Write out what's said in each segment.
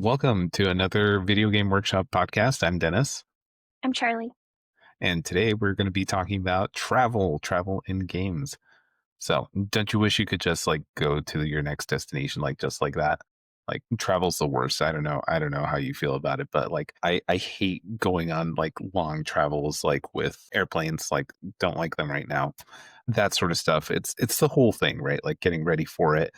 Welcome to another Videogame Workshop podcast. I'm Dennis, I'm Charlie. and today we're going to be talking about travel in games. So, don't you wish you could just like go to your next destination like just like that? Like travel's the worst. I don't know how you feel about it, but like I hate going on like long travels like with airplanes, like don't like them right now. That sort of stuff. It's the whole thing, right? Like getting ready for it,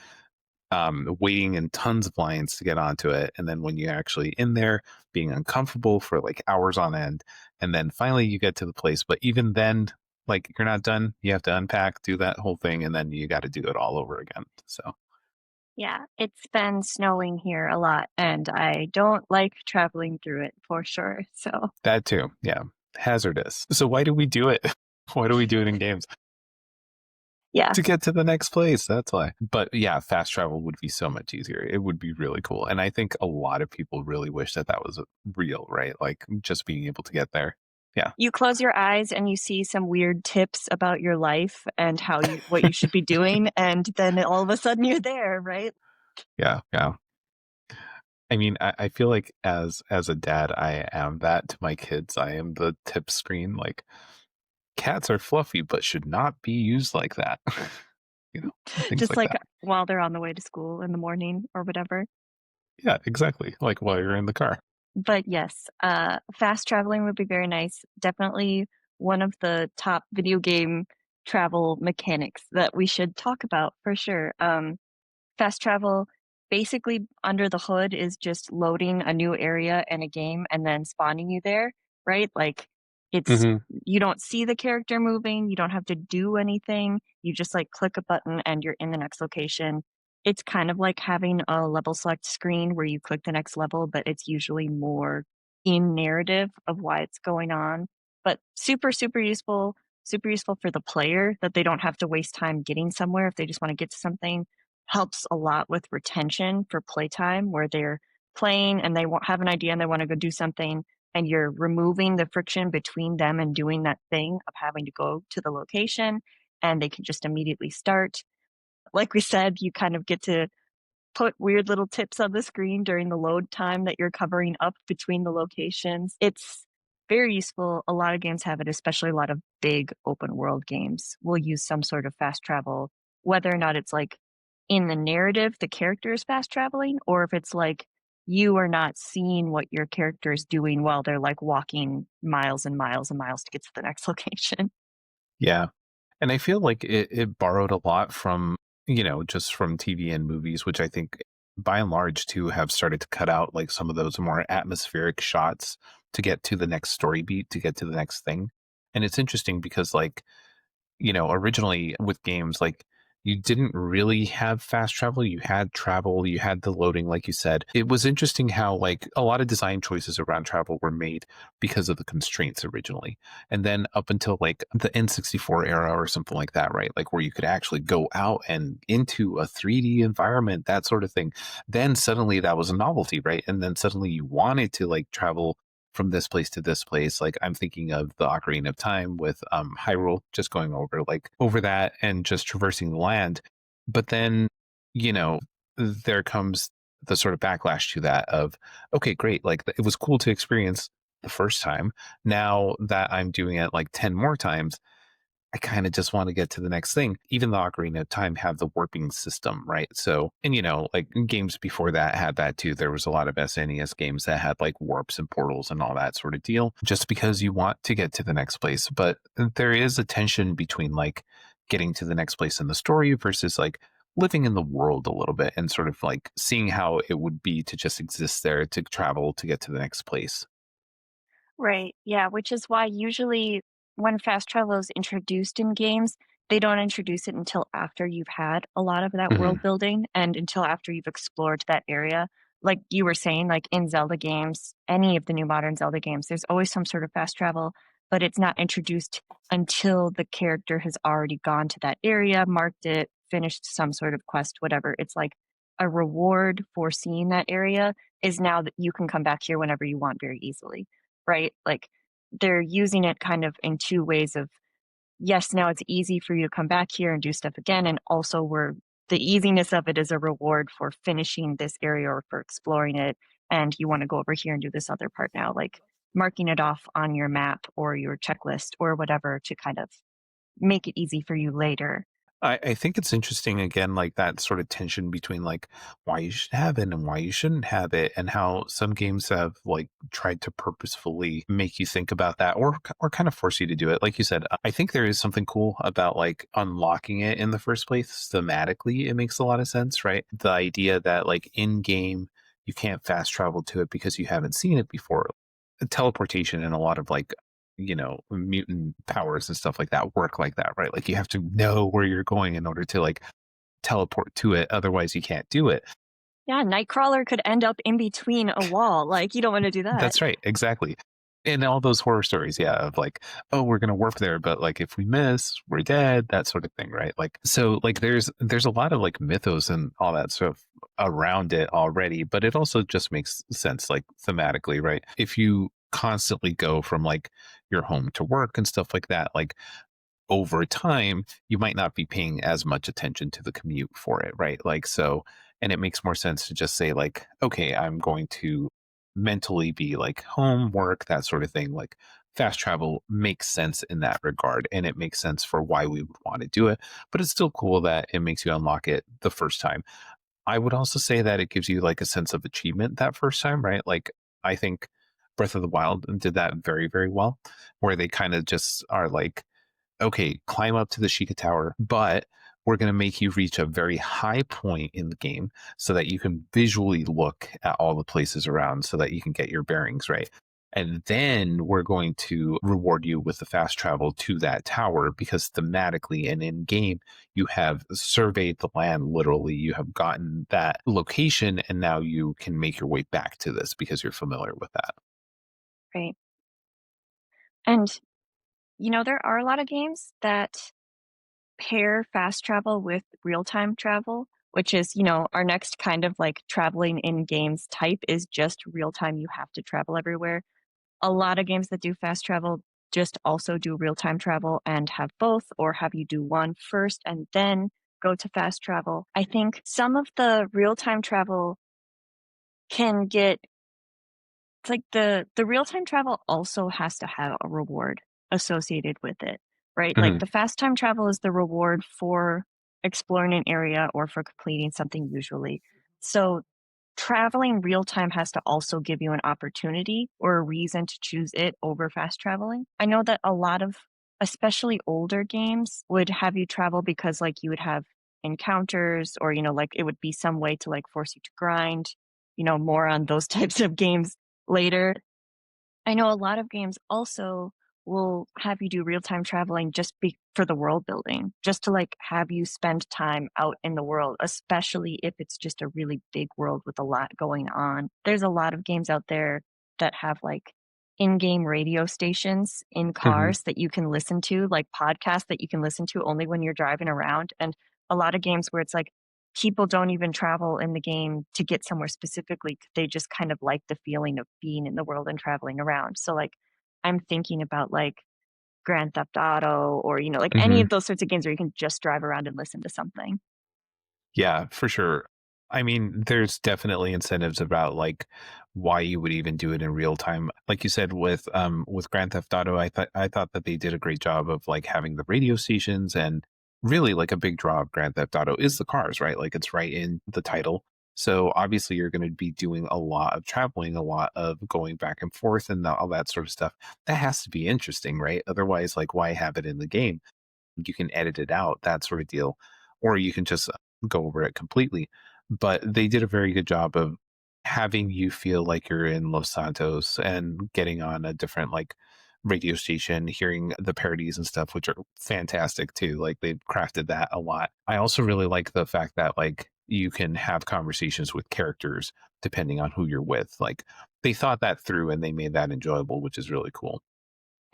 waiting in tons of lines to get onto it. And then when you're actually in there, being uncomfortable for like hours on end. And then finally you get to the place. But even then, like you're not done. You have to unpack, do that whole thing, and then you got to do it all over again. So Yeah, it's been snowing here a lot, and I don't like traveling through it for sure. So, that too. Yeah. Hazardous. So why do we do it? Why do we do it in games? yeah, To get to the next place. That's why. But yeah, fast travel would be so much easier. It would be really cool. And I think a lot of people really wish that that was real, right? Like just being able to get there. Yeah. you close your eyes and you see some weird tips about your life and what you should be doing, and then all of a sudden you're there, right? Yeah. Yeah. I mean, I feel like as a dad, I am that to my kids. I am the tip screen. Like cats are fluffy, but should not be used like that. you know, things Just like like that. while they're on the way to school in the morning or whatever. Yeah, exactly. Like while you're in the car. But yes, fast traveling would be very nice. Definitely one of the top video game travel mechanics that we should talk about for sure. Fast travel, basically under the hood, is just loading a new area in a game and then spawning you there, right? Like it's Hmm. you don't see the character moving, you don't have to do anything. You just like click a button and you're in the next location. It's kind of like having a level select screen where you click the next level, but it's usually more in narrative of why it's going on. But super useful for the player that they don't have to waste time getting somewhere if they just want to get to something. Helps a lot with retention for playtime where they're playing and they have an idea and they want to go do something, and you're removing the friction between them and doing that thing of having to go to the location, and they can just immediately start. Like we said, you kind of get to put weird little tips on the screen during the load time that you're covering up between the locations. It's very useful. A lot of games have it, especially a lot of big open world games will use some sort of fast travel, whether or not it's like in the narrative, the character is fast traveling, or if it's like you are not seeing what your character is doing while they're like walking miles and miles and miles to get to the next location. Yeah. And I feel like it borrowed a lot from, just from TV and movies, which I think by and large too have started to cut out like some of those more atmospheric shots to get to the next story beat, to get to the next thing. And it's interesting because like originally with games, like you didn't really have fast travel. You had travel, you had the loading, like you said. It was interesting how, like, a lot of design choices around travel were made because of the constraints originally. And then up until like the N64 era or something like that, right? Like where you could actually go out and into a 3D environment, that sort of thing. Then suddenly that was a novelty, right? And then suddenly you wanted to like travel from this place to this place. Like I'm thinking of the Ocarina of Time with Hyrule, just going over that and just traversing the land. But then, you know, there comes the sort of backlash to that of, okay, great, like it was cool to experience the first time. Now that I'm doing it like 10 more times, I kind of just want to get to the next thing. Even the Ocarina of Time have the warping system, right? So, and like games before that had that too. There was a lot of SNES games that had like warps and portals and all that sort of deal, just because you want to get to the next place. But there is a tension between like getting to the next place in the story versus like living in the world a little bit and sort of like seeing how it would be to just exist there, to travel to get to the next place. Right. Yeah, which is why usually when fast travel is introduced in games, they don't introduce it until after you've had a lot of that world Hmm. building and until after you've explored that area. Like you were saying, like in Zelda games, any of the new modern Zelda games, there's always some sort of fast travel, but it's not introduced until the character has already gone to that area, marked it, finished some sort of quest, whatever. It's like a reward for seeing that area is now that you can come back here whenever you want very easily, right? Like they're using it kind of in two ways of yes, now it's easy for you to come back here and do stuff again. And also the easiness of it is a reward for finishing this area or for exploring it and you want to go over here and do this other part now, like marking it off on your map or your checklist or whatever to kind of make it easy for you later. I think it's interesting again, like that sort of tension between like why you should have it and why you shouldn't have it, and how some games have like tried to purposefully make you think about that, or kind of force you to do it. Like you said, I think there is something cool about like unlocking it in the first place. Thematically, it makes a lot of sense, right? The idea that like in game you can't fast travel to it because you haven't seen it before. Teleportation and a lot of like mutant powers and stuff like that work like that, right? Like you have to know where you're going in order to like teleport to it, otherwise you can't do it. Yeah, Nightcrawler could end up in between a wall. Like, you don't want to do that. That's right, exactly. And all those horror stories, yeah, of like, oh, we're gonna warp there, but like if we miss, we're dead, that sort of thing, right? Like so like there's a lot of like mythos and all that stuff around it already, but it also just makes sense like thematically, right? If you constantly go from like your home to work and stuff like that, like over time, you might not be paying as much attention to the commute for it, right? Like, so, and it makes more sense to just say, like, okay, I'm going to mentally be like home, work, that sort of thing. Like, fast travel makes sense in that regard. And it makes sense for why we would want to do it. But it's still cool that it makes you unlock it the first time. I would also say that it gives you like a sense of achievement that first time, right? Like, I think Breath of the Wild did that very, very well, where they kind of just are like, okay, climb up to the Sheikah Tower, but we're going to make you reach a very high point in the game so that you can visually look at all the places around so that you can get your bearings right. And then we're going to reward you with the fast travel to that tower because thematically and in game, you have surveyed the land literally. You have gotten that location, and now you can make your way back to this because you're familiar with that. Right. And, there are a lot of games that pair fast travel with real time travel, which is, our next kind of like traveling in games type is just real time. You have to travel everywhere. A lot of games that do fast travel just also do real time travel and have both, or have you do one first and then go to fast travel. I think some of the real time travel can get it's like the real-time travel also has to have a reward associated with it, right? Like, Mhm. the fast time travel is the reward for exploring an area or for completing something usually. So, traveling real time has to also give you an opportunity or a reason to choose it over fast traveling. I know that a lot of, especially older games, would have you travel because, like, you would have encounters or, like, it would be some way to, like, force you to grind, more on those types of games later. I know a lot of games also will have you do real-time traveling just for the world building, just to, like, have you spend time out in the world, especially if it's just a really big world with a lot going on. There's a lot of games out there that have, like, in-game radio stations in Mhm. cars that you can listen to, like podcasts that you can listen to only when you're driving around, and a lot of games where it's like people don't even travel in the game to get somewhere specifically. They just kind of like the feeling of being in the world and traveling around. So, like, I'm thinking about like Grand Theft Auto or, like any Mhm. of those sorts of games where you can just drive around and listen to something. Yeah, for sure. I mean, there's definitely incentives about like why you would even do it in real time. Like you said with Grand Theft Auto, I thought that they did a great job of like having the radio stations, and really like a big draw of Grand Theft Auto is the cars, right? Like it's right in the title. So obviously you're going to be doing a lot of traveling, a lot of going back and forth and all that sort of stuff. That has to be interesting, right? Otherwise, like why have it in the game? You can edit it out, that sort of deal, or you can just go over it completely. But they did a very good job of having you feel like you're in Los Santos and getting on a different like radio station, hearing the parodies and stuff, which are fantastic too. Like they've crafted that a lot. I also really like the fact that like you can have conversations with characters depending on who you're with. Like they thought that through and they made that enjoyable, which is really cool.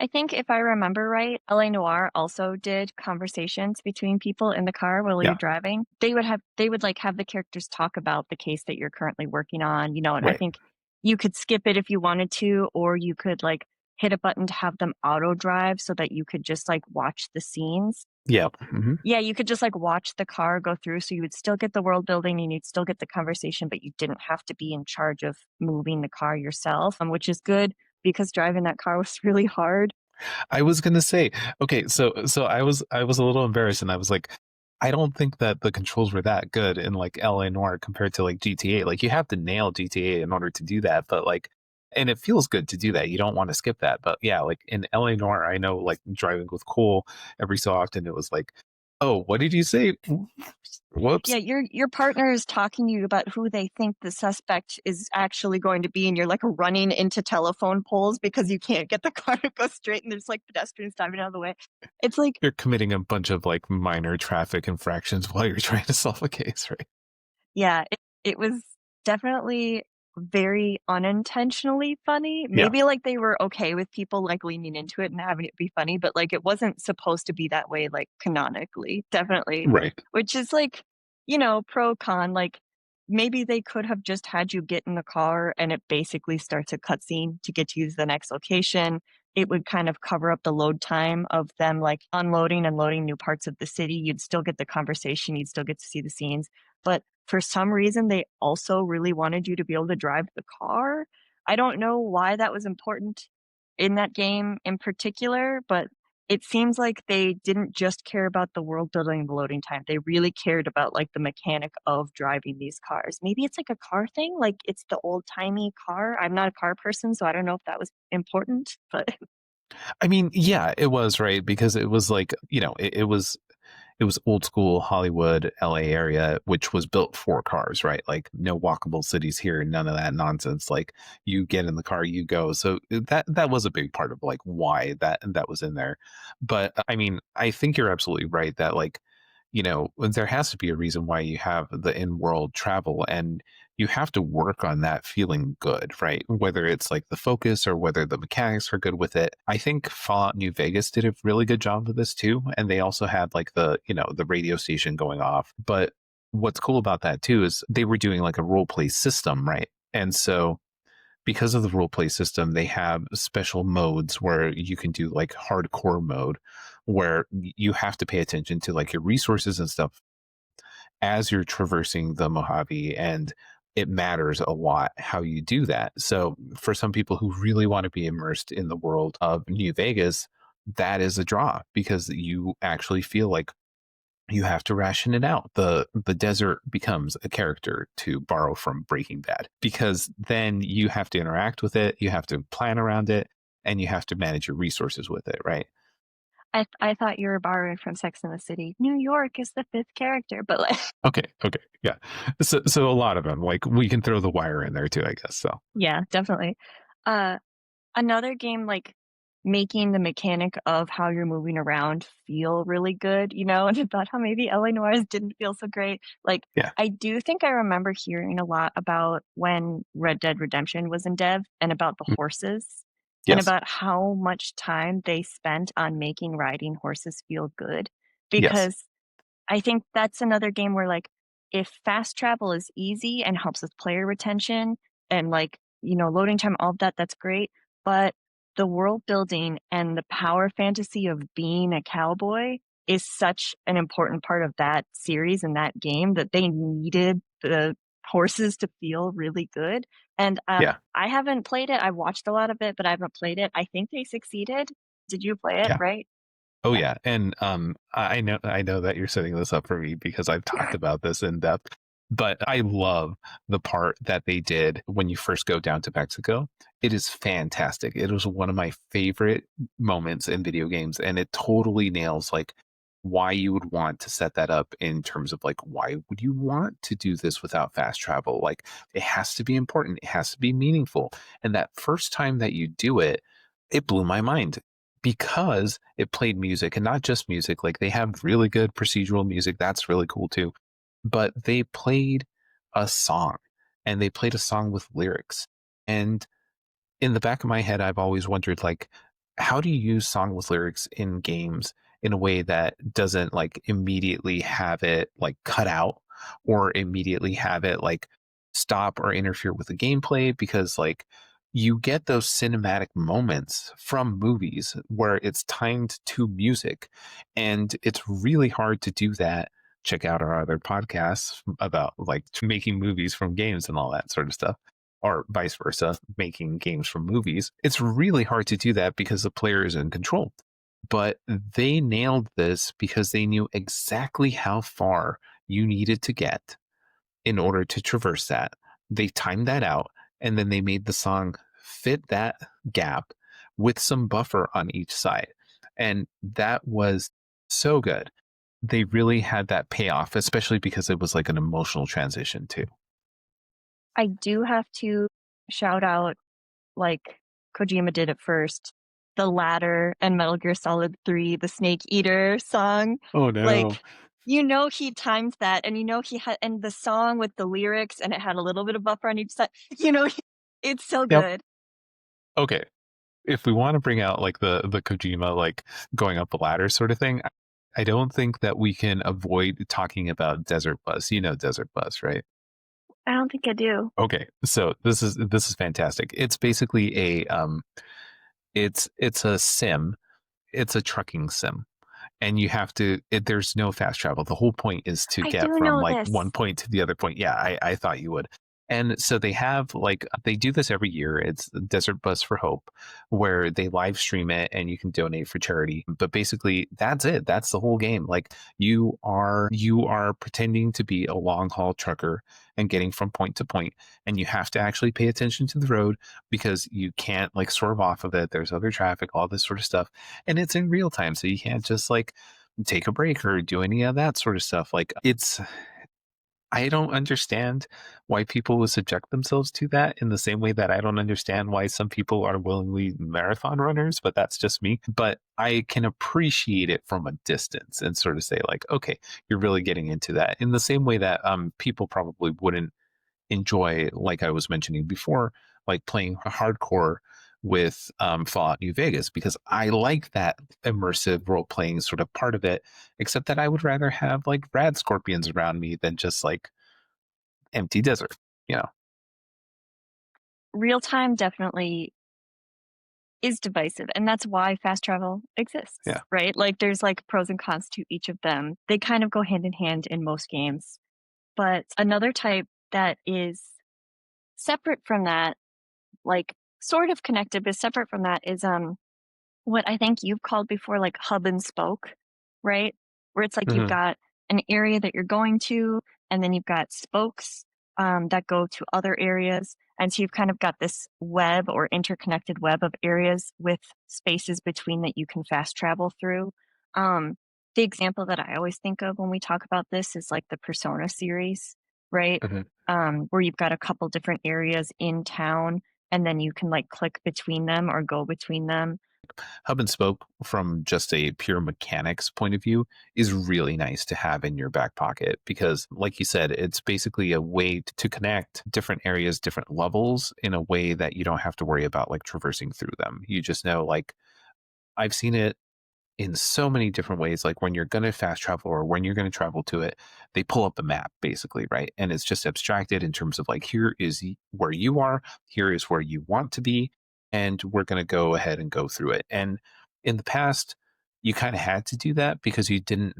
I think if I remember right, LA Noire also did conversations between people in the car while you're Yeah, driving. They would like have the characters talk about the case that you're currently working on, and I right. think you could skip it if you wanted to, or you could like hit a button to have them auto drive so that you could just like watch the scenes. Yeah. Hmm. Yeah, you could just, like, watch the car go through, so you would still get the world building and you'd still get the conversation, but you didn't have to be in charge of moving the car yourself, which is good because driving that car was really hard. I was gonna say, okay, so I was a little embarrassed, and I was like, I don't think that the controls were that good in like LA Noire compared to like GTA. Like you have to nail GTA in order to do that, but like, and it feels good to do that. You don't want to skip that. But yeah, like in LA Noire, I know like driving with Cole every so often, it was like, oh, what did you say? Yeah, Whoops. your partner is talking to you about who they think the suspect is actually going to be, and you're, like, running into telephone poles because you can't get the car to go straight, and there's, like, pedestrians diving out of the way. It's like You're committing a bunch of like minor traffic infractions while you're trying to solve a case, right? yeah, it was definitely very unintentionally funny. Yeah, Maybe, like, they were okay with people, like, leaning into it and having it be funny, but, like, it wasn't supposed to be that way, like, canonically, definitely. right. Which is, like, pro, con, like, maybe they could have just had you get in the car and it basically starts a cutscene to get you to the next location. It would kind of cover up the load time of them, like, unloading and loading new parts of the city. You'd still get the conversation, you'd still get to see the scenes, but for some reason, they also really wanted you to be able to drive the car. I don't know why that was important in that game in particular, but it seems like they didn't just care about the world building and the loading time. They really cared about, like, the mechanic of driving these cars. Maybe it's like a car thing, like, it's the old-timey car. I'm not a car person, so I don't know if that was important, but I mean, yeah, it was right because it was like, it was old school Hollywood, LA area, which was built for cars, right? Like no walkable cities here, none of that nonsense. Like you get in the car, you go. So that was a big part of like why that was in there. But I mean, I think you're absolutely right that like, there has to be a reason why you have the in-world travel and you have to work on that feeling good, right? Whether it's like the focus or whether the mechanics are good with it. I think Fallout New Vegas did a really good job of this too. And they also had like the radio station going off. But what's cool about that too is they were doing like a role play system, right? And so because of the role play system, they have special modes where you can do like hardcore mode where you have to pay attention to like your resources and stuff as you're traversing the Mojave, and it matters a lot how you do that. So for some people who really want to be immersed in the world of New Vegas, that is a draw because you actually feel like you have to ration it out. The desert becomes a character, to borrow from Breaking Bad, because then you have to interact with it, you have to plan around it, and you have to manage your resources with it, right? I thought you were borrowing from Sex and the City. New York is the 5th character, but, like Okay, okay, yeah. So a lot of them, like we can throw The Wire in there too, I guess. So yeah, definitely. Uh Another game, like, making the mechanic of how you're moving around feel really good, and about how maybe LA Noirs didn't feel so great. Like, yeah, I do think I remember hearing a lot about when Red Dead Redemption was in dev and about the mm, horses and yes, about how much time they spent on making riding horses feel good. yes, Because I think that's another game where, like, if fast travel is easy and helps with player retention and, like, loading time, all of that, that's great. But the world building and the power fantasy of being a cowboy is such an important part of that series and that game that they needed the horses to feel really good. And yeah, I haven't played it. I've watched a lot of it, but I haven't played it. I think they succeeded. Did you play it, yeah. right? Oh Yeah. yeah, and I know that you're setting this up for me because I've talked about this in depth. But I love the part that they did when you first go down to Mexico. It is fantastic. It was one of my favorite moments in video games, and it totally nails like why you would want to set that up in terms of like why would you want to do this without fast travel? Like it has to be important, it has to be meaningful. And that first time that you do it, it blew my mind because it played music and not just music. Like they have really good procedural music. That's really cool too. But they played a song and they played a song with lyrics. And in the back of my head, I've always wondered, like, how do you use song with lyrics in games in a way that doesn't like immediately have it like cut out or immediately have it like stop or interfere with the gameplay? Because like you get those cinematic moments from movies where it's timed to music. And it's really hard to do that. Check out our other podcasts about like making movies from games and all that sort of stuff, or vice versa, making games from movies. It's really hard to do that because the player is in control. But they nailed this because they knew exactly how far you needed to get in order to traverse that. They timed that out, and then they made the song fit that gap with some buffer on each side. And that was so good. They really had that payoff, especially because it was like an emotional transition too. I do have to shout out, like Kojima did it first, the Ladder and Metal Gear Solid 3, the Snake Eater song. Oh Like, no. he timed that, and he had, and the song with the lyrics, and it had a little bit of buffer on each side. You know, it's so Yep. good. Okay. If we want to bring out like the Kojima like going up the ladder sort of thing, I don't think that we can avoid talking about Desert Bus. You know Desert Bus, right? I don't think I do. Okay. So this is fantastic. It's basically a it's a sim. It's a trucking sim, and you have to there's no fast travel. The whole point is to I get do from know like this. one point to the other point. Yeah, I thought you would. And so they have like they do this every year. It's Desert Bus for Hope, where they live stream it and you can donate for charity. But basically that's it. That's the whole game. Like you are pretending to be a long haul trucker and getting from point to point, and you have to actually pay attention to the road because you can't like swerve off of it. There's other traffic, all this sort of stuff. And it's in real time. So you can't just like take a break or do any of that sort of stuff. Like it's I don't understand why people would subject themselves to that in the same way that I don't understand why some people are willingly marathon runners, but that's just me. But I can appreciate it from a distance and sort of say like, okay, you're really getting into that in the same way that people probably wouldn't enjoy, like I was mentioning before, like playing hardcore with Fallout New Vegas because I like that immersive role playing sort of part of it, except that I would rather have like rad scorpions around me than just like empty desert, you know? Real time definitely is divisive, and that's why fast travel exists, Yeah. right? Like, there's, like, pros and cons to each of them. They kind of go hand in hand in most games. But another type that is separate from that, like, sort of connected, but separate from that is, what I think you've called before, like, hub and spoke, right? Where it's like you've Hmm. got an area that you're going to, and then you've got spokes, that go to other areas. And so you've kind of got this web or interconnected web of areas with spaces between that you can fast travel through. Um, the example that I always think of when we talk about this is like the Persona series, right? Hmm. Where you've got a couple different areas in town, and then you can like click between them or go between them. Hub and spoke from just a pure mechanics point of view is really nice to have in your back pocket because like you said, it's basically a way to connect different areas, different levels in a way that you don't have to worry about like traversing through them. You just know like I've seen it in so many different ways. Like when you're going to fast travel or when you're going to travel to it, they pull up a map basically, right? And it's just abstracted in terms of like, here is where you are, here is where you want to be, and we're going to go ahead and go through it. And in the past, you kind of had to do that because you didn't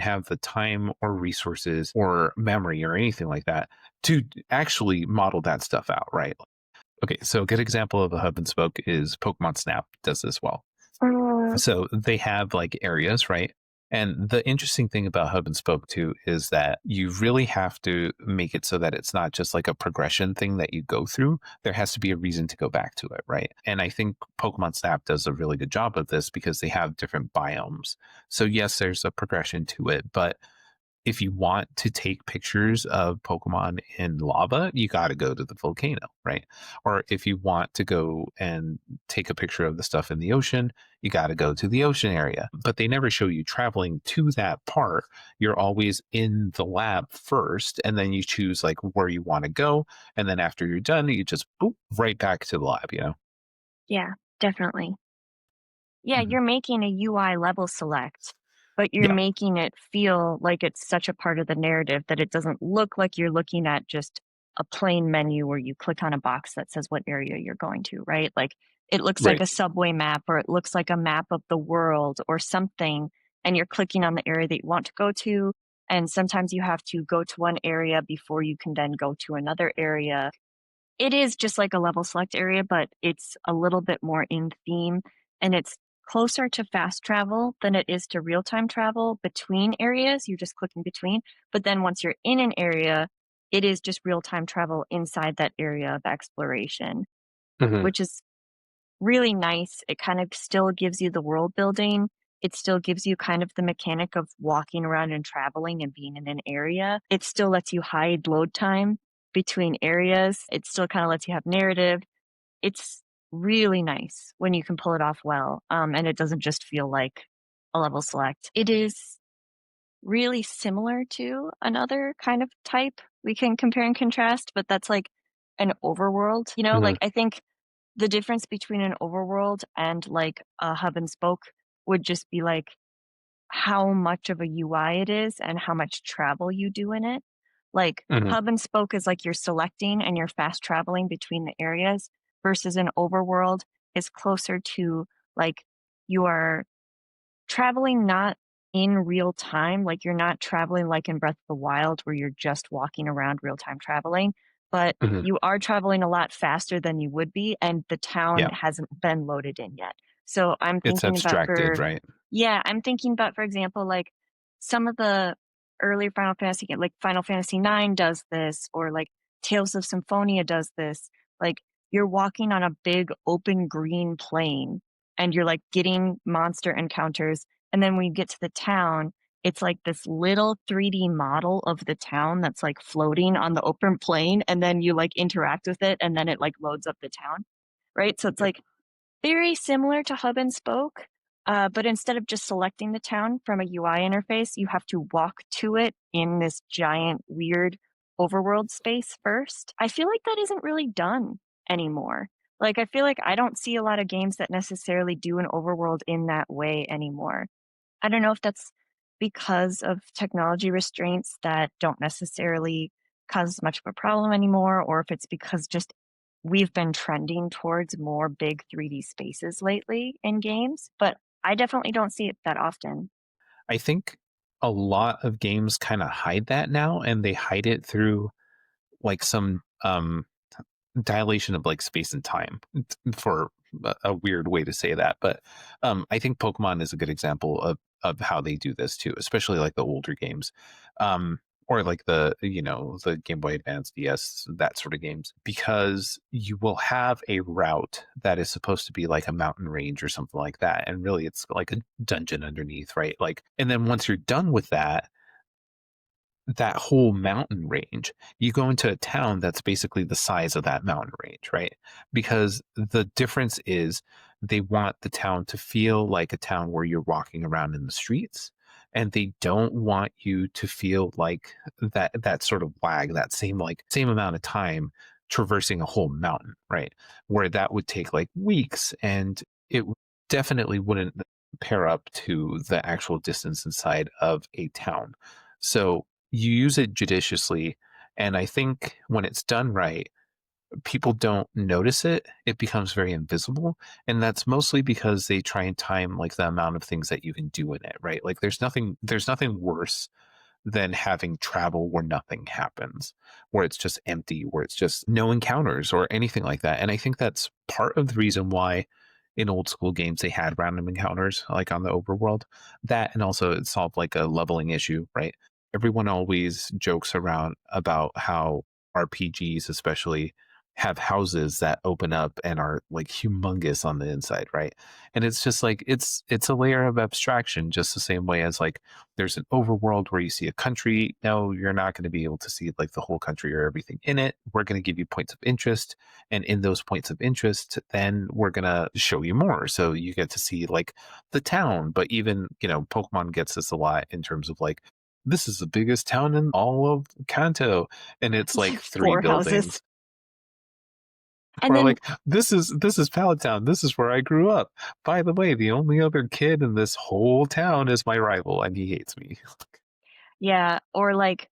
have the time or resources or memory or anything like that to actually model that stuff out, right? Okay, so a good example of a hub and spoke is Pokemon Snap does this well. Uh, So they have like areas, right? And the interesting thing about hub and spoke too is that you really have to make it so that it's not just like a progression thing that you go through. There has to be a reason to go back to it, right? And I think Pokemon Snap does a really good job of this because they have different biomes. So yes, there's a progression to it, but if you want to take pictures of Pokemon in lava, you got to go to the volcano, right? Or if you want to go and take a picture of the stuff in the ocean, you got to go to the ocean area. But they never show you traveling to that part. You're always in the lab first, and then you choose like where you want to go. And then after you're done, you just boop right back to the lab, you know? yeah, definitely. Yeah, Mhm. you're making a UI level select, but you're Yeah. making it feel like it's such a part of the narrative that it doesn't look like you're looking at just a plain menu where you click on a box that says what area you're going to, right? Like it looks like Right. a subway map or it looks like a map of the world or something, and you're clicking on the area that you want to go to. And sometimes you have to go to one area before you can then go to another area. It is just like a level select area, but it's a little bit more in theme and it's closer to fast travel than it is to real time travel between areas. You're just clicking between. But then once you're in an area, it is just real time travel inside that area of exploration, Hmm. which is really nice. It kind of still gives you the world building. It still gives you kind of the mechanic of walking around and traveling and being in an area. It still lets you hide load time between areas. It still kind of lets you have narrative. It's really nice when you can pull it off well, and it doesn't just feel like a level select. It is really similar to another kind of type we can compare and contrast, but that's like an overworld. You know, Hmm. like I think the difference between an overworld and like a hub and spoke would just be like how much of a UI it is and how much travel you do in it. Like Hmm. hub and spoke is like you're selecting and you're fast traveling between the areas versus an overworld is closer to like you are traveling not in real time, like you're not traveling like in Breath of the Wild where you're just walking around real time traveling, but Hmm. you are traveling a lot faster than you would be, and the town Yeah. hasn't been loaded in yet. So I'm It's thinking about abstracted, for right? yeah, I'm thinking about, for example, like some of the earlier Final Fantasy, like Final Fantasy IX does this, or like Tales of Symphonia does this. Like you're walking on a big open green plain and you're like getting monster encounters. And then when you get to the town, it's like this little 3D model of the town that's like floating on the open plain. And then you like interact with it and then it like loads up the town. Right. So it's Yep. like very similar to hub and spoke, but instead of just selecting the town from a UI interface, you have to walk to it in this giant, weird overworld space first. I feel like that isn't really done anymore. Like, I feel like I don't see a lot of games that necessarily do an overworld in that way anymore. I don't know if that's because of technology restraints that don't necessarily cause as much of a problem anymore, or if it's because just we've been trending towards more big 3D spaces lately in games, but I definitely don't see it that often. I think a lot of games kind of hide that now, and they hide it through like some dilation of like space and time for a weird way to say that. But I think Pokemon is a good example of how they do this too, especially like the older games. Or like the the Game Boy Advance, DS, that sort of games, because you will have a route that is supposed to be like a mountain range or something like that, and really it's like a dungeon underneath, right? Like, and then once you're done with that whole mountain range, you go into a town that's basically the size of that mountain range, right? Because the difference is they want the town to feel like a town where you're walking around in the streets, and they don't want you to feel like that sort of lag, that same amount of time traversing a whole mountain, right? Where that would take like weeks, and it definitely wouldn't pair up to the actual distance inside of a town. So you use it judiciously, and I think when it's done right, people don't notice it. It becomes very invisible, and that's mostly because they try and time like the amount of things that you can do in it, right? Like there's nothing worse than having travel where nothing happens, where it's just empty, where it's just no encounters or anything like that. And I think that's part of the reason why in old school games they had random encounters like on the overworld. That, and also it solved like a leveling issue, right? Everyone always jokes around about how RPGs especially have houses that open up and are like humongous on the inside, right? And it's just like it's a layer of abstraction, just the same way as like there's an overworld where you see a country. No, you're not going to be able to see like the whole country or everything in it. We're going to give you points of interest, and in those points of interest, then we're going to show you more, so you get to see like the town. But even Pokemon gets this a lot in terms of like, this is the biggest town in all of Kanto, and it's like three Four houses. buildings. And Or then, like, this is Pallet Town. This is where I grew up. By the way, the only other kid in this whole town is my rival, and he hates me. yeah, or like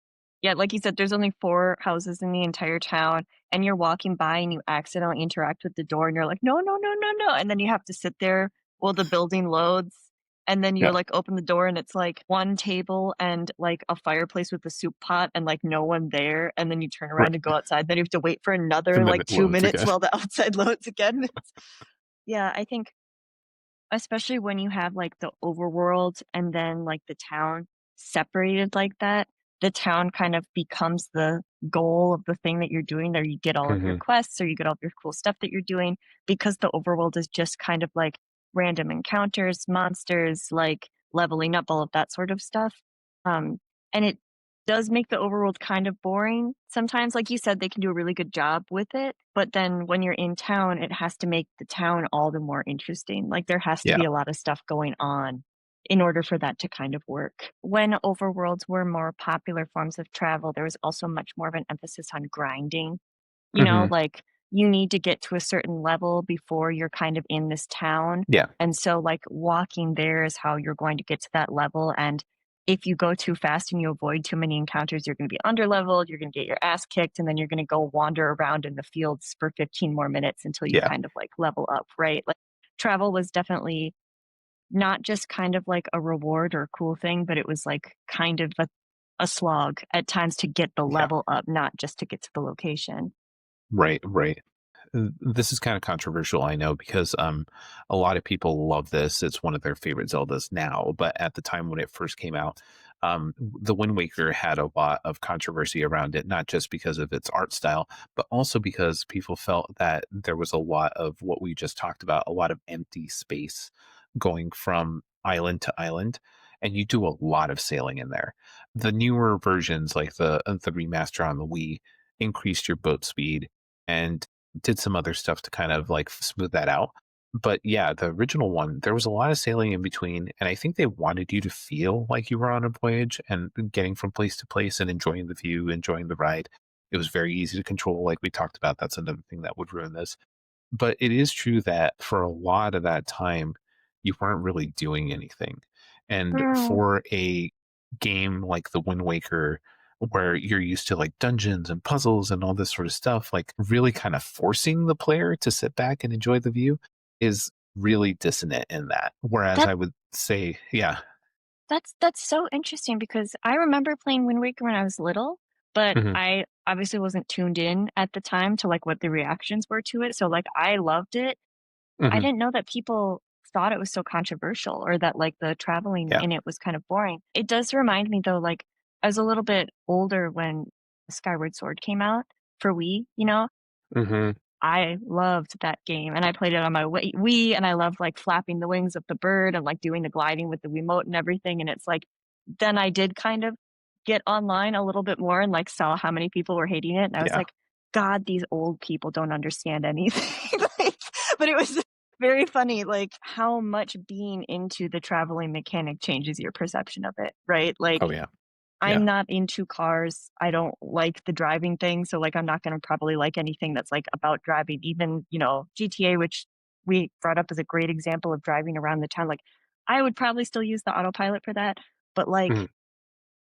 Yeah, like you said, there's only 4 houses in the entire town, and you're walking by and you accidentally interact with the door, and you're like, "No, no, no, no, no," and then you have to sit there while the building loads, and then you, Yeah, like, open the door, and it's, like, 1 table and, like, a fireplace with a soup pot and, like, no one there, and then you turn around and right. go outside, then you have to wait for another, And then like, it 2 loads minutes again. while the outside loads again. Yeah, I think especially when you have, like, the overworld and then, like, the town separated like that, the town kind of becomes the goal of the thing that you're doing, there you get all of your Mhm. quests or you get all of your cool stuff that you're doing because the overworld is just kind of like random encounters, monsters, like, leveling up, all of that sort of stuff. Um, and it does make the overworld kind of boring sometimes. Like you said, they can do a really good job with it, but then when you're in town, it has to make the town all the more interesting. Like, there has to Yeah. be a lot of stuff going on in order for that to kind of work. When overworlds were more popular forms of travel, there was also much more of an emphasis on grinding. You know, Mhm. like, you need to get to a certain level before you're kind of in this town, Yeah. and so, like, walking there is how you're going to get to that level, and if you go too fast and you avoid too many encounters, you're gonna be underleveled, you're gonna get your ass kicked, and then you're gonna go wander around in the fields for 15 more minutes until you Yeah. kind of, like, level up, right? Like, travel was definitely not just kind of like a reward or a cool thing, but it was, like, kind of a slog at times to get the Yeah. level up, not just to get to the location. Right, right. This is kind of controversial, I know, because a lot of people love this. It's one of their favorite Zeldas now, but at the time when it first came out, the Wind Waker had a lot of controversy around it, not just because of its art style, but also because people felt that there was a lot of what we just talked about, a lot of empty space going from island to island, and you do a lot of sailing in there. The newer versions, like the remaster on the Wii, increased your boat speed and did some other stuff to kind of like smooth that out. But yeah, the original one, there was a lot of sailing in between. And I think they wanted you to feel like you were on a voyage and getting from place to place and enjoying the view, enjoying the ride. It was very easy to control, like we talked about. That's another thing that would ruin this. But it is true that for a lot of that time, you weren't really doing anything. And Mm, for a game like The Wind Waker, where you're used to like dungeons and puzzles and all this sort of stuff, like really kind of forcing the player to sit back and enjoy the view is really dissonant in that. Whereas that I would say, yeah. that's so interesting because I remember playing Wind Waker when I was little, but Hmm. I obviously wasn't tuned in at the time to, like, what the reactions were to it, so, like, I loved it. I Hmm. didn't know that people thought it was so controversial or that, like, the traveling Yeah. in it was kind of boring. It does remind me, though, like, I was a little bit older when Skyward Sword came out for Wii, you know? Hmm. I loved that game, and I played it on my Wii, and I loved, like, flapping the wings of the bird and, like, doing the gliding with the Wiimote and everything, and it's like then I did kind of get online a little bit more and, like, saw how many people were hating it, and I was Yeah. like, "God, these old people don't understand anything." Like, but it was very funny, like, how much being into the traveling mechanic changes your perception of it, right? Oh, Like, yeah. Yeah. I'm not into cars. I don't like the driving thing, so, like, I'm not gonna probably like anything that's, like, about driving. Even, GTA, which we brought up as a great example of driving around the town, like, I would probably still use the autopilot for that, but, Mhm. like,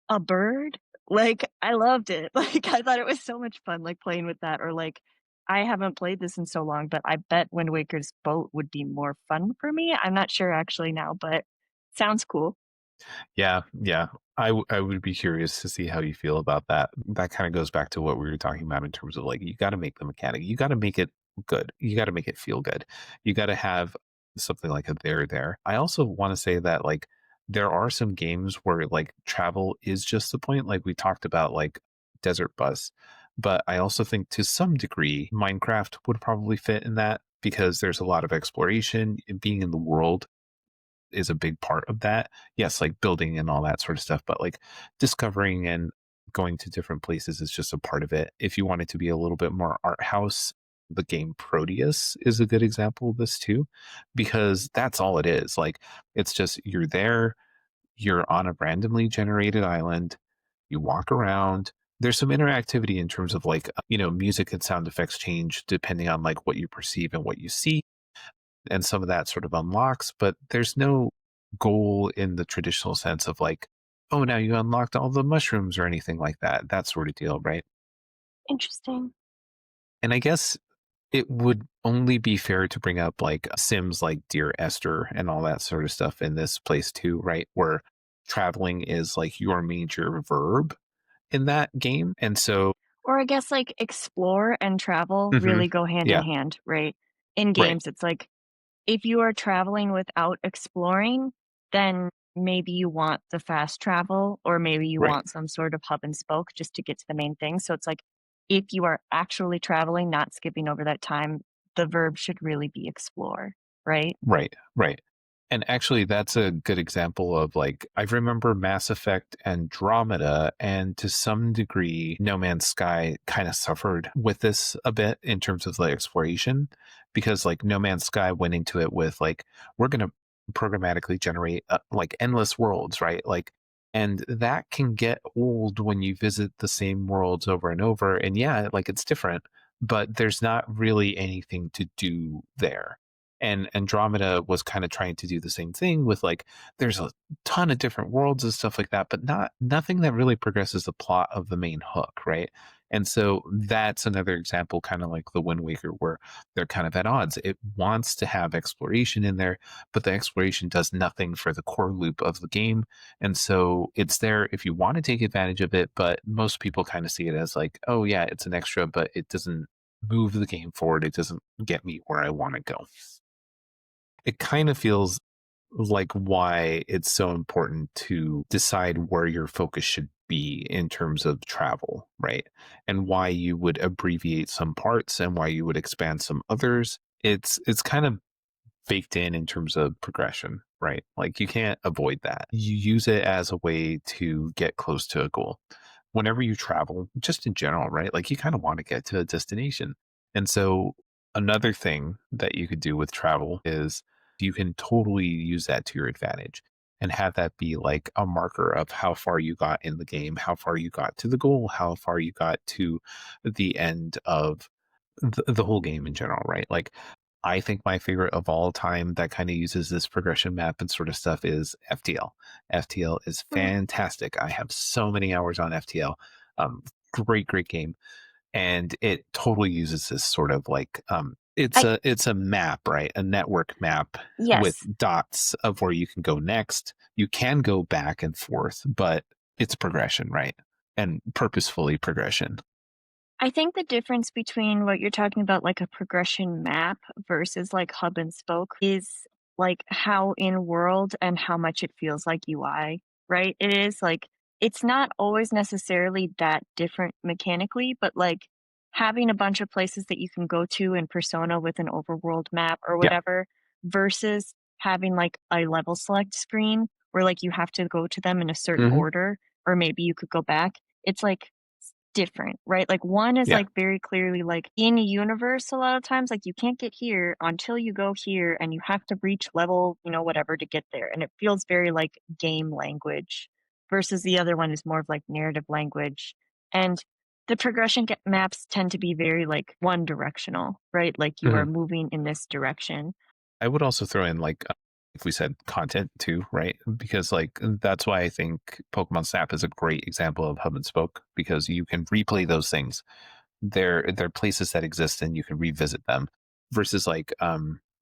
a bird? Like, I loved it. Like, I thought it was so much fun, like, playing with that or, like, I haven't played this in so long, but I bet Wind Waker's boat would be more fun for me. I'm not sure actually now, but sounds cool. Yeah, yeah. I would be curious to see how you feel about that. That kind of goes back to what we were talking about in terms of like you got to make the mechanic, you got to make it good, you got to make it feel good, you got to have something like a there. I also want to say that like there are some games where like travel is just the point, like we talked about like Desert Bus, but I also think to some degree Minecraft would probably fit in that because there's a lot of exploration, being in the world is a big part of that. Yes, like building and all that sort of stuff, but like discovering and going to different places is just a part of it. If you want it to be a little bit more art house, the game Proteus is a good example of this too, because that's all it is. Like it's just you're there, you're on a randomly generated island, you walk around. There's some interactivity in terms of like, music and sound effects change depending on like what you perceive and what you see and some of that sort of unlocks, but there's no goal in the traditional sense of like, oh, now you unlocked all the mushrooms or anything like that, that sort of deal, right? Interesting. And I guess it would only be fair to bring up like Sims like Dear Esther and all that sort of stuff in this place too, right? Where traveling is like your major verb in that game. And so, Or I guess, like, explore and travel mhm, really go hand in yeah, hand, right? In right, games, it's like, if you are traveling without exploring, then maybe you want the fast travel, or maybe you right. want some sort of hub and spoke just to get to the main thing. So it's like, if you are actually traveling, not skipping over that time, the verb should really be explore, right? Right, right. And actually, that's a good example of like, I remember Mass Effect Andromeda, and to some degree, No Man's Sky kind of suffered with this a bit in terms of the exploration, because like No Man's Sky went into it with like, we're going to programmatically generate like endless worlds, right? Like, and that can get old when you visit the same worlds over and over. And yeah, like it's different, but there's not really anything to do there. And Andromeda was kind of trying to do the same thing with like there's a ton of different worlds and stuff like that, but nothing that really progresses the plot of the main hook, right? And so that's another example, kind of like the Wind Waker, where they're kind of at odds. It wants to have exploration in there, but the exploration does nothing for the core loop of the game. And so it's there if you want to take advantage of it, but most people kind of see it as like, oh yeah, it's an extra, but it doesn't move the game forward. It doesn't get me where I want to go. It kind of feels like why it's so important to decide where your focus should be in terms of travel, right? And why you would abbreviate some parts and why you would expand some others. It's kind of baked in terms of progression, right? Like you can't avoid that. You use it as a way to get close to a goal. Whenever you travel, just in general, right? Like you kind of want to get to a destination. And so another thing that you could do with travel is you can totally use that to your advantage and have that be like a marker of how far you got in the game, how far you got to the goal, how far you got to the end of the whole game in general, right? Like I think my favorite of all time that kind of uses this progression map and sort of stuff is FTL. FTL is Hmm. fantastic. I have so many hours on FTL. Great game, and it totally uses this sort of like I it's a map, right? A network map with Yes. dots of where you can go next. You can go back and forth, but it's progression, right? And purposefully progression. I think the difference between what you're talking about, like a progression map versus like hub and spoke, is like how in world and how much it feels like UI, right? It is like, it's not always necessarily that different mechanically, but like having a bunch of places that you can go to in Persona with an overworld map or Yeah. whatever versus having like a level select screen where like you have to go to them in a certain Hmm. order, or maybe you could go back. It's like different, right? Like one is Yeah. like very clearly like in universe a lot of times, like you can't get here until you go here and you have to reach level, whatever to get there. And it feels very like game language versus the other one is more of like narrative language. And the progression maps tend to be very like one directional, right? Like you are Hmm. moving in this direction. I would also throw in like if we said content too, right? Because like that's why I think Pokemon Snap is a great example of hub and spoke because you can replay those things. They're places that exist and you can revisit them versus like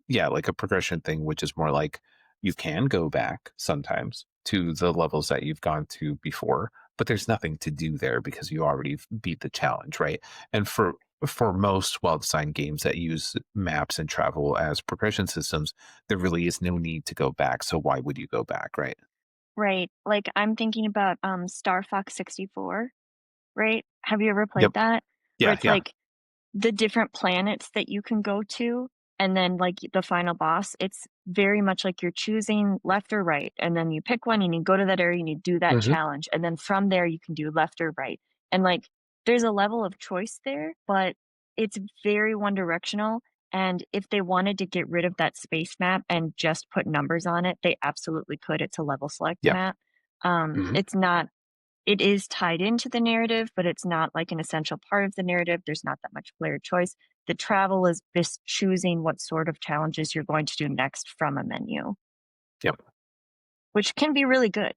yeah, like a progression thing, which is more like you can go back sometimes to the levels that you've gone to before, but there's nothing to do there because you already beat the challenge, right? And for most well-designed games that use maps and travel as progression systems, there really is no need to go back. So why would you go back, right? Right. Like I'm thinking about Star Fox 64, right? Have you ever played Yep. that? Where Yeah. it's Yeah. like the different planets that you can go to, and then, like, the final boss, it's very much like you're choosing left or right, and then you pick one and you go to that area and you do that Hmm. challenge, and then from there you can do left or right, and, like, there's a level of choice there, but it's very one directional, and if they wanted to get rid of that space map and just put numbers on it, they absolutely could. It's a level select Yeah. map. Hmm. It's not, it is tied into the narrative, but it's not like an essential part of the narrative. There's not that much player choice. The travel is just choosing what sort of challenges you're going to do next from a menu, Yep. which can be really good.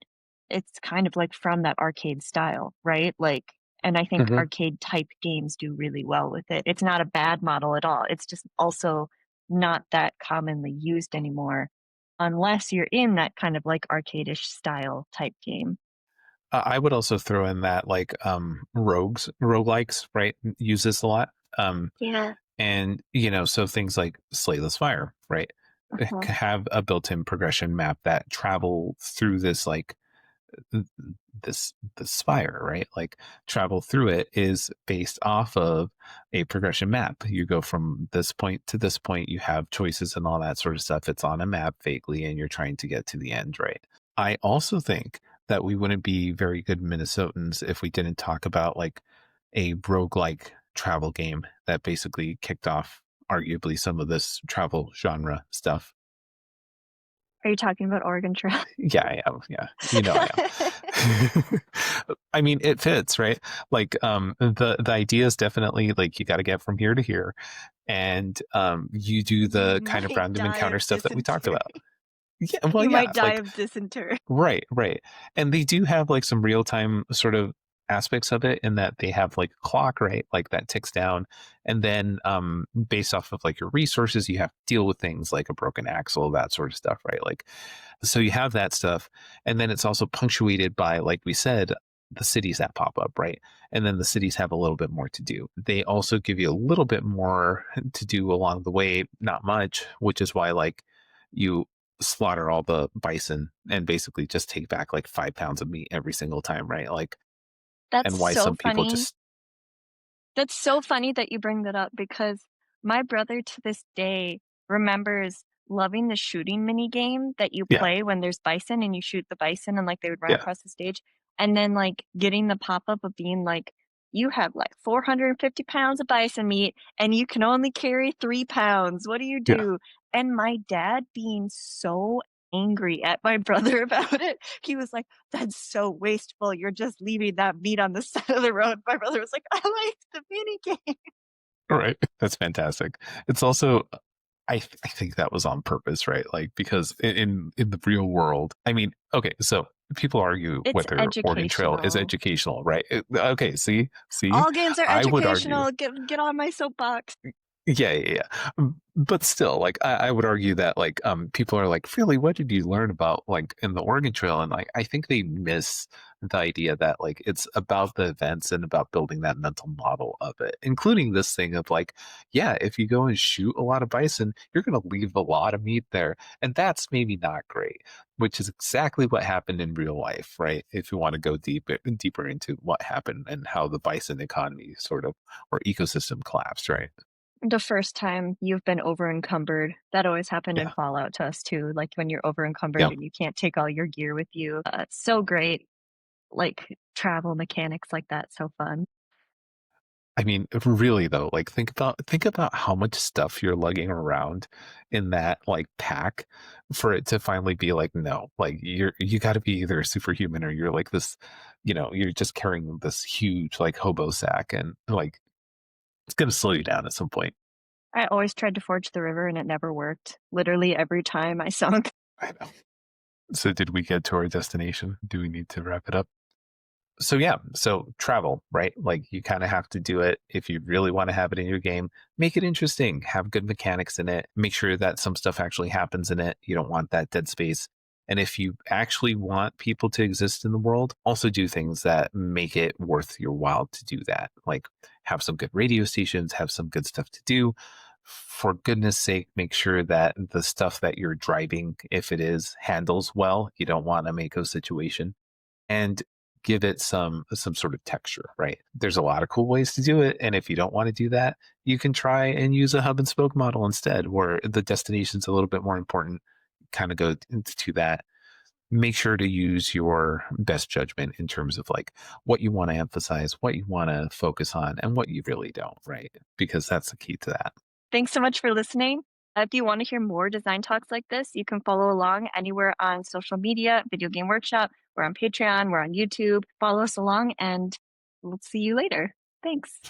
it's kind of like from that arcade style, right? Like, and I think Mhm. arcade type games do really well with it. It's not a bad model at all. It's just also not that commonly used anymore unless you're in that kind of like arcade-ish style type game. I would also throw in that like roguelikes, right? Use this a lot. Yeah. And so things like Slayless Fire, right? Uh-huh. Have a built-in progression map that travel through this like th- this fire, right? Like travel through it is based off of a progression map. You go from this point to this point, you have choices and all that sort of stuff. It's on a map vaguely, and you're trying to get to the end, right? I also think that we wouldn't be very good Minnesotans if we didn't talk about like a roguelike travel game that basically kicked off arguably some of this travel genre stuff. Are you talking about Oregon Trail? Yeah, I am. Yeah, I am. I mean, it fits, right? Like, the idea is definitely like you got to get from here to here, and you do You the kind of might random die encounter of stuff that we talked dysentery. about. Yeah, well, You yeah, might die like of dysentery. right, right. And they do have like some real time sort of aspects of it in that they have like a clock, right? Like that ticks down. And then based off of like your resources, you have to deal with things like a broken axle, that sort of stuff, right? Like so you have that stuff. And then it's also punctuated by, like we said, the cities that pop up, right? And then the cities have a little bit more to do. They also give you a little bit more to do along the way, not much, which is why like you slaughter all the bison and basically just take back like 5 pounds of meat every single time, right? Like, That's and why so some people funny. just, That's so funny that you bring that up because my brother to this day remembers loving the shooting mini game that you yeah, play when there's bison and you shoot the bison and like they would run yeah, across the stage. And then like getting the pop-up of being like, you have like 450 pounds of bison meat and you can only carry 3 pounds. What do you yeah. do? And my dad being so angry at my brother about it. He was like, "That's so wasteful. You're just leaving that meat on the side of the road." My brother was like, "I like the mini game." All right. That's fantastic. It's also I think that was on purpose, right? Like because in the real world, I mean, okay, so people argue It's whether Oregon Trail is educational. educational, right? Okay, see, All games are I would argue educational. Get on my soapbox. yeah, yeah, yeah. But still, like I would argue that like people are like, really, what did you learn about like in the Oregon Trail? And like I think they miss the idea that like it's about the events and about building that mental model of it, including this thing of like, yeah, if you go and shoot a lot of bison, you're gonna leave a lot of meat there. And that's maybe not great, which is exactly what happened in real life, right? If you want to go deeper into what happened and how the bison economy sort of or ecosystem collapsed, right? The first time you've been over encumbered, that always happened in Yeah. Fallout to us too. Like when you're over encumbered Yeah. and you can't take all your gear with you. It's so great. Like travel mechanics like that. So fun. I mean, really though, like think about how much stuff you're lugging around in that like pack for it to finally be like, no, like you got to be either a superhuman or you're like this, you're just carrying this huge like hobo sack and like it's gonna slow you down at some point. I always tried to forge the river and it never worked. Literally every time I sunk. I know. So did we get to our destination? Do we need to wrap it up? So yeah, so travel, right? Like you kind of have to do it if you really want to have it in your game. Make it interesting, have good mechanics in it. Make sure that some stuff actually happens in it. You don't want that dead space. And if you actually want people to exist in the world, also do things that make it worth your while to do that. Like have some good radio stations, have some good stuff to do. For goodness sake, make sure that the stuff that you're driving, if it is, handles well. You don't want a Mako situation and give it some sort of texture, right? There's a lot of cool ways to do it, and if you don't want to do that, you can try and use a hub and spoke model instead, where the destination's a little bit more important. Kind of go into that. Make sure to use your best judgment in terms of like what you want to emphasize, what you want to focus on, and what you really don't, right? Because that's the key to that. Thanks so much for listening. If you want to hear more design talks like this, you can follow along anywhere on social media, Video Game Workshop. We're on Patreon, we're on YouTube. Follow us along, and we'll see you later. Thanks.